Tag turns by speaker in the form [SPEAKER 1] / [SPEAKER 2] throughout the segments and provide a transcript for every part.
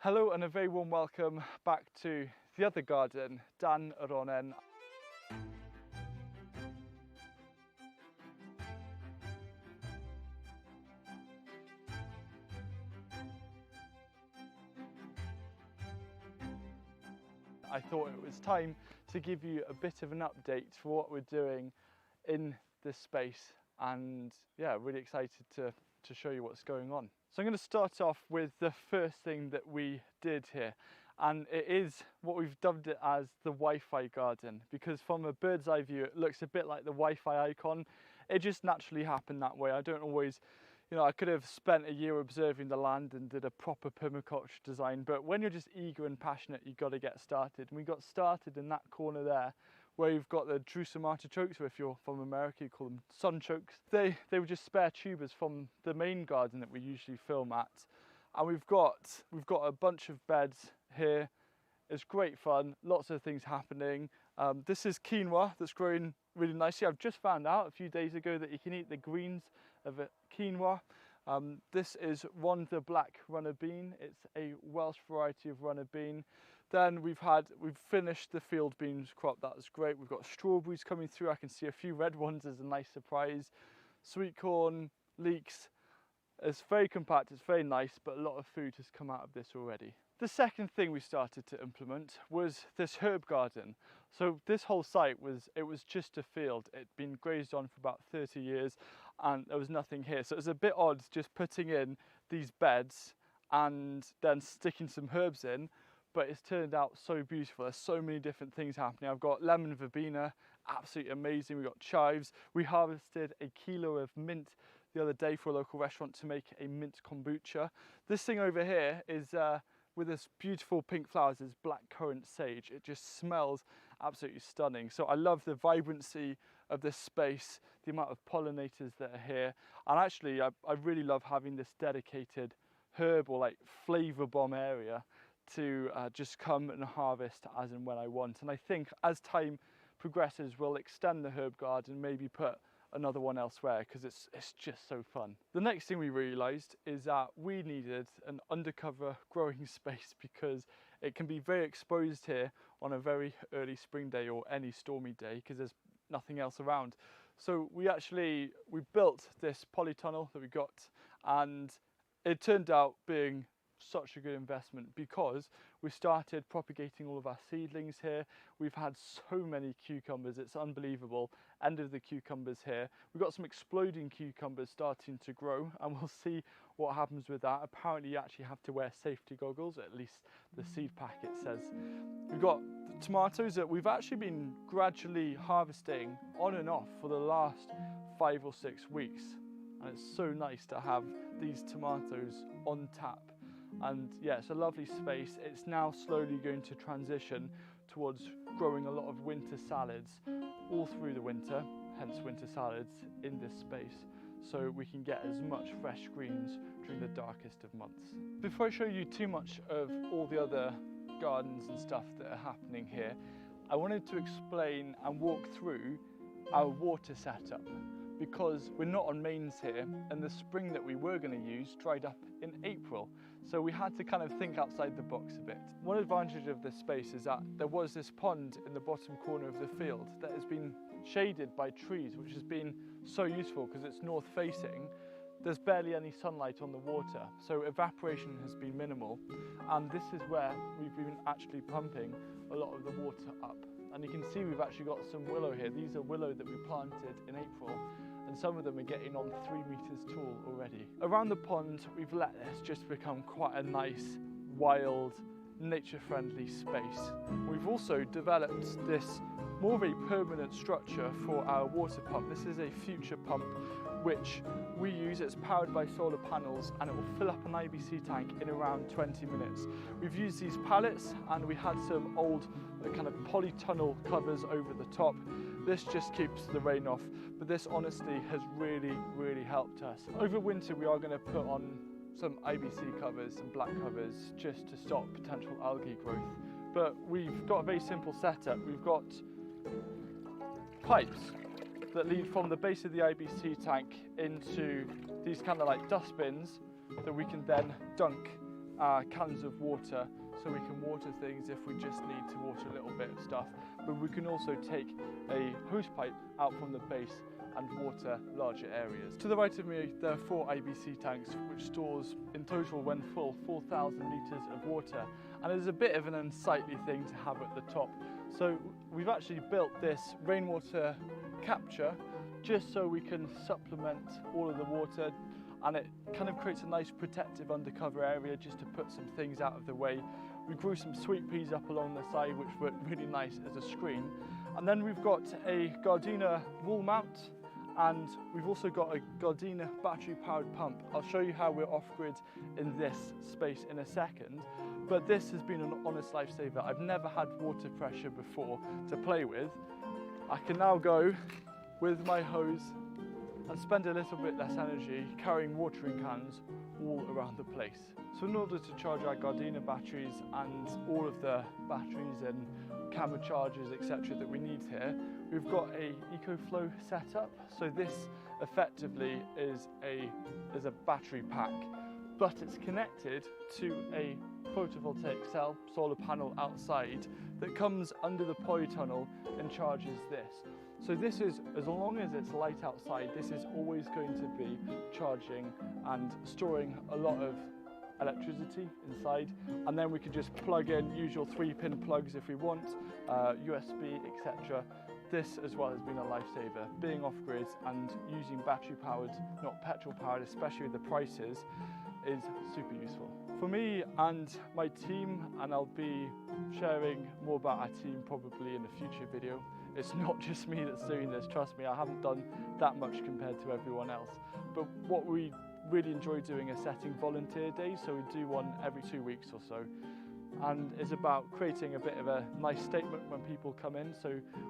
[SPEAKER 1] Hello and a very warm welcome back to the other garden, Dan Ronen. I thought it was time to give you a bit of an update for what we're doing in this space, and yeah, really excited to show you what's going on. So I'm going to start off with the first thing that we did here, and it is what we've dubbed it as the Wi-Fi garden, because from a bird's eye view it looks a bit like the Wi-Fi icon. It just naturally happened that way. I don't always, I could have spent a year observing the land and did a proper permaculture design, but when you're just eager and passionate, you've got to get started. And we got started in that corner there where you've got the Jerusalem artichokes, or if you're from America you call them sunchokes. They were just spare tubers from the main garden that we usually film at. And we've got a bunch of beds here. It's great fun, lots of things happening. This is quinoa that's growing really nicely. I've just found out a few days ago that you can eat the greens of a quinoa. This is Rhondda black runner bean. It's a Welsh variety of runner bean. Then we've finished the field beans crop. That was great. We've got strawberries coming through. I can see a few red ones as a nice surprise. Sweet corn, leeks. It's very compact, it's very nice, but a lot of food has come out of this already. The second thing we started to implement was this herb garden. So this whole site was just a field. It'd been grazed on for about 30 years and there was nothing here. So it was a bit odd just putting in these beds and then sticking some herbs in, but it's turned out so beautiful. There's so many different things happening. I've got lemon verbena, absolutely amazing. We've got chives. We harvested a kilo of mint the other day for a local restaurant to make a mint kombucha. This thing over here is with this beautiful pink flowers, is blackcurrant sage. It just smells absolutely stunning. So I love the vibrancy of this space, the amount of pollinators that are here. And actually, I really love having this dedicated herb or like flavor bomb area to just come and harvest as and when I want. And I think as time progresses, we'll extend the herb garden, maybe put another one elsewhere, because it's just so fun. The next thing we realised is that we needed an undercover growing space because it can be very exposed here on a very early spring day or any stormy day because there's nothing else around. So we built this polytunnel that we got, and it turned out being such a good investment because we started propagating all of our seedlings here. We've had so many cucumbers, it's unbelievable. End of the cucumbers here. We've got some exploding cucumbers starting to grow, and we'll see what happens with that. Apparently you actually have to wear safety goggles, at least the seed packet says. We've got the tomatoes that we've actually been gradually harvesting on and off for the last 5 or 6 weeks, and it's so nice to have these tomatoes on tap. And yeah, it's a lovely space. It's now slowly going to transition towards growing a lot of winter salads all through the winter, hence winter salads in this space, so we can get as much fresh greens during the darkest of months. Before I show you too much of all the other gardens and stuff that are happening here, I wanted to explain and walk through our water setup, because we're not on mains here, and the spring that we were going to use dried up in April. So we had to kind of think outside the box a bit. One advantage of this space is that there was this pond in the bottom corner of the field that has been shaded by trees, which has been so useful because it's north facing. There's barely any sunlight on the water, so evaporation has been minimal. And this is where we've been actually pumping a lot of the water up. And you can see we've actually got some willow here. These are willow that we planted in April, and some of them are getting on 3 meters tall already. Around the pond, we've let this just become quite a nice, wild, nature-friendly space. We've also developed this more of a permanent structure for our water pump. This is a future pump which we use. It's powered by solar panels and it will fill up an IBC tank in around 20 minutes. We've used these pallets and we had some old kind of polytunnel covers over the top. This just keeps the rain off, but this honestly has really helped us. Over winter we are going to put on some IBC covers, some black covers, just to stop potential algae growth. But we've got a very simple setup. We've got pipes that lead from the base of the IBC tank into these kind of like dustbins that we can then dunk our cans of water so we can water things if we just need to water a little bit of stuff, but we can also take a hose pipe out from the base and water larger areas. To the right of me there are 4 IBC tanks which stores in total when full 4,000 litres of water, and there's a bit of an unsightly thing to have at the top. So we've actually built this rainwater capture just so we can supplement all of the water, and it kind of creates a nice protective undercover area just to put some things out of the way. We grew some sweet peas up along the side which were really nice as a screen. And then we've got a Gardena wall mount, and we've also got a Gardena battery powered pump. I'll show you how we're off grid in this space in a second, but this has been an honest lifesaver. I've never had water pressure before to play with. I can now go with my hose and spend a little bit less energy carrying watering cans all around the place. So in order to charge our Gardena batteries and all of the batteries and camera chargers, etc. that we need here, we've got a EcoFlow setup. So this effectively is a battery pack, but it's connected to a photovoltaic cell solar panel outside that comes under the polytunnel and charges this. So this is, as long as it's light outside, this is always going to be charging and storing a lot of electricity inside, and then we can just plug in usual 3-pin plugs if we want, USB, etc. This as well has been a lifesaver. Being off grid and using battery powered, not petrol powered, especially with the prices, is super useful for me and my team, and I'll be sharing more about our team probably in a future video. It's not just me that's doing this, trust me, I haven't done that much compared to everyone else. But what we really enjoy doing is setting volunteer days, so we do one every 2 weeks or so. And it's about creating a bit of a nice statement when people come in. So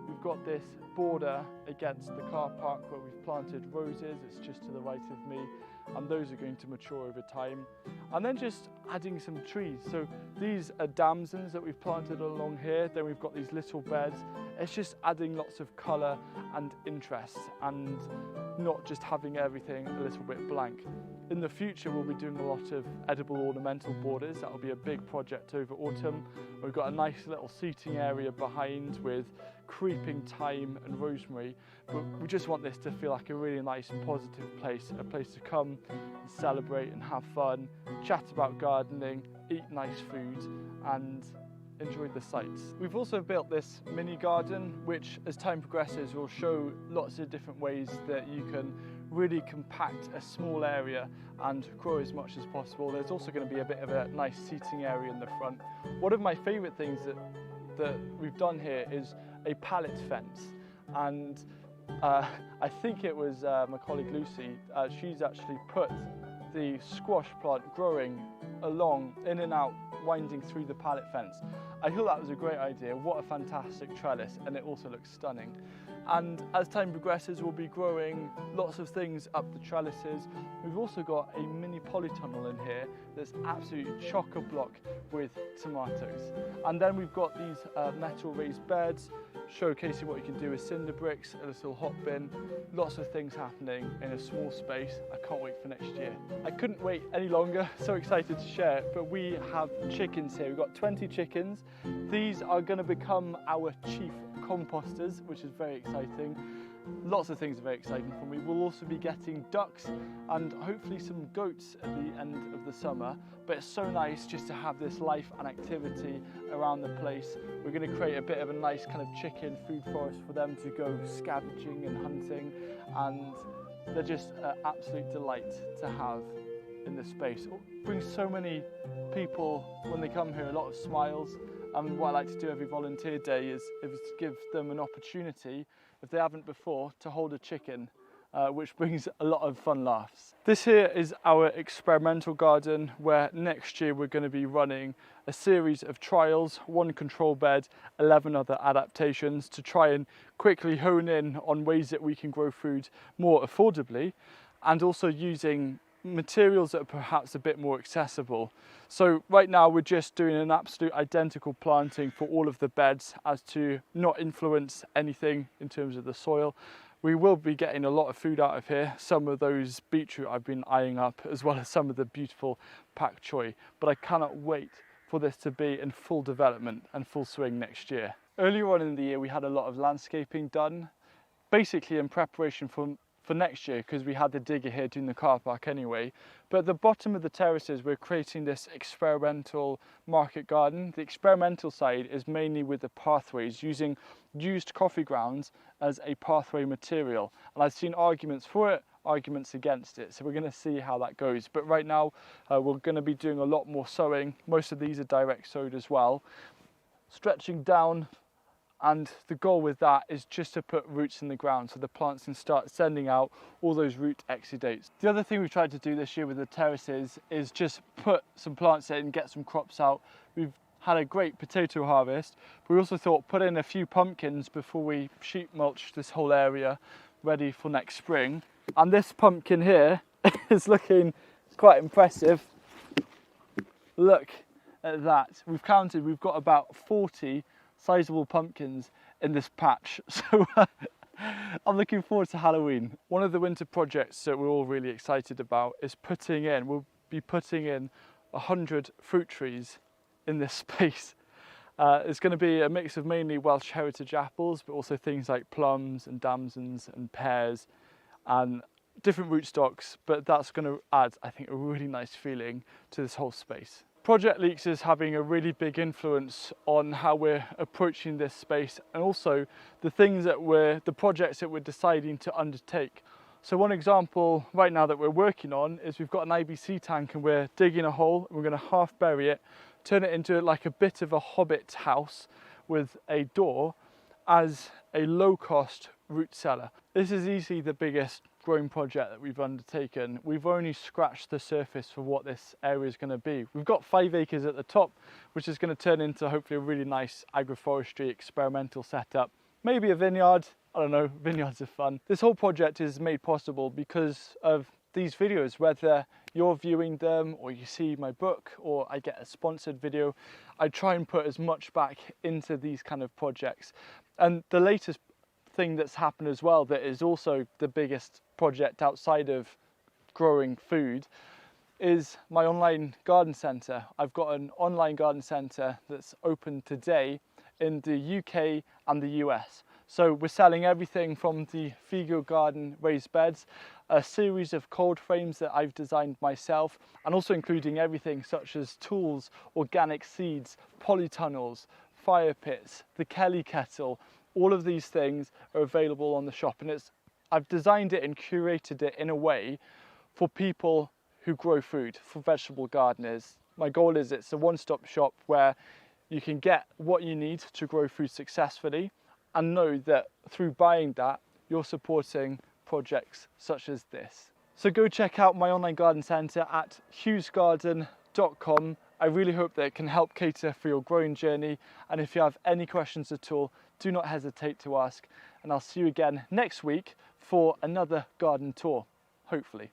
[SPEAKER 1] we've got this border against the car park where we've planted roses, it's just to the right of me, and those are going to mature over time. And then just adding some trees. So these are damsons that we've planted along here, then we've got these little beds. It's just adding lots of colour and interest and not just having everything a little bit blank. In the future we'll be doing a lot of edible ornamental borders. That will be a big project over autumn. We've got a nice little seating area behind with creeping thyme and rosemary, but we just want this to feel like a really nice positive place, a place to come and celebrate and have fun, chat about gardening, eat nice food and enjoy the sights. We've also built this mini garden which as time progresses will show lots of different ways that you can really compact a small area and grow as much as possible. There's also going to be a bit of a nice seating area in the front. One of my favourite things that we've done here is a pallet fence, and I think it was my colleague Lucy, she's actually put the squash plant growing along, in and out, winding through the pallet fence. I thought that was a great idea. What a fantastic trellis, and it also looks stunning. And as time progresses, we'll be growing lots of things up the trellises. We've also got a mini polytunnel in here that's absolutely chock-a-block with tomatoes. And then we've got these metal raised beds, showcasing what you can do with cinder bricks, a little hot bin, lots of things happening in a small space. I can't wait for next year. I couldn't wait any longer, so excited to share it, but we have chickens here. We've got 20 chickens. These are going to become our chief composters, which is very exciting. Lots of things are very exciting for me. We'll also be getting ducks and hopefully some goats at the end of the summer, but it's so nice just to have this life and activity around the place. We're going to create a bit of a nice kind of chicken food forest for them to go scavenging and hunting, and they're just an absolute delight to have in this space. It brings so many people when they come here, a lot of smiles. And what I like to do every volunteer day is give them an opportunity, if they haven't before, to hold a chicken, which brings a lot of fun laughs. This here is our experimental garden, where next year we're going to be running a series of trials, 1 control bed, 11 other adaptations, to try and quickly hone in on ways that we can grow food more affordably, and also using materials that are perhaps a bit more accessible. So right now we're just doing an absolute identical planting for all of the beds as to not influence anything in terms of the soil, We will be getting a lot of food out of here, some of those beetroot I've been eyeing up, as well as some of the beautiful pak choi, but I cannot wait for this to be in full development and full swing next year. Earlier on in the year we had a lot of landscaping done, basically in preparation for next year, because we had the digger here doing the car park anyway. But at the bottom of the terraces we're creating this experimental market garden. The experimental side is mainly with the pathways, using used coffee grounds as a pathway material, and I've seen arguments for it, arguments against it, so we're going to see how that goes. But right now we're going to be doing a lot more sowing. Most of these are direct sowed as well, stretching down, and the goal with that is just to put roots in the ground so the plants can start sending out all those root exudates. The other thing we've tried to do this year with the terraces is just put some plants in, get some crops out. We've had a great potato harvest, but we also thought put in a few pumpkins before we sheet mulch this whole area ready for next spring. And this pumpkin here is looking quite impressive. Look at that. We've counted, we've got about 40 sizable pumpkins in this patch, so I'm looking forward to Halloween. One of the winter projects that we're all really excited about is we'll be putting in 100 fruit trees in this space. It's going to be a mix of mainly Welsh heritage apples, but also things like plums and damsons and pears and different rootstocks, but that's going to add, I think, a really nice feeling to this whole space. Project Leeks is having a really big influence on how we're approaching this space, and also the projects that we're deciding to undertake. So one example right now that we're working on is we've got an IBC tank and we're digging a hole, and we're going to half bury it, turn it into like a bit of a hobbit house with a door as a low-cost root cellar. This is easily the biggest growing project that we've undertaken. We've only scratched the surface for what this area is going to be. We've got 5 acres at the top, which is going to turn into hopefully a really nice agroforestry experimental setup. Maybe a vineyard, I don't know, vineyards are fun. This whole project is made possible because of these videos, whether you're viewing them or you see my book or I get a sponsored video. I try and put as much back into these kind of projects. And the latest thing that's happened as well, that is also the biggest project outside of growing food, is my online garden centre. I've got an online garden centre that's open today in the UK and the US. So we're selling everything from the Figo Garden raised beds, a series of cold frames that I've designed myself, and also including everything such as tools, organic seeds, polytunnels, fire pits, the Kelly kettle. All of these things are available on the shop, and I've designed it and curated it in a way for people who grow food, for vegetable gardeners. My goal is it's a one-stop shop where you can get what you need to grow food successfully, and know that through buying that, you're supporting projects such as this. So go check out my online garden centre at hughesgarden.com. I really hope that it can help cater for your growing journey, and if you have any questions at all, do not hesitate to ask, and I'll see you again next week for another garden tour, hopefully.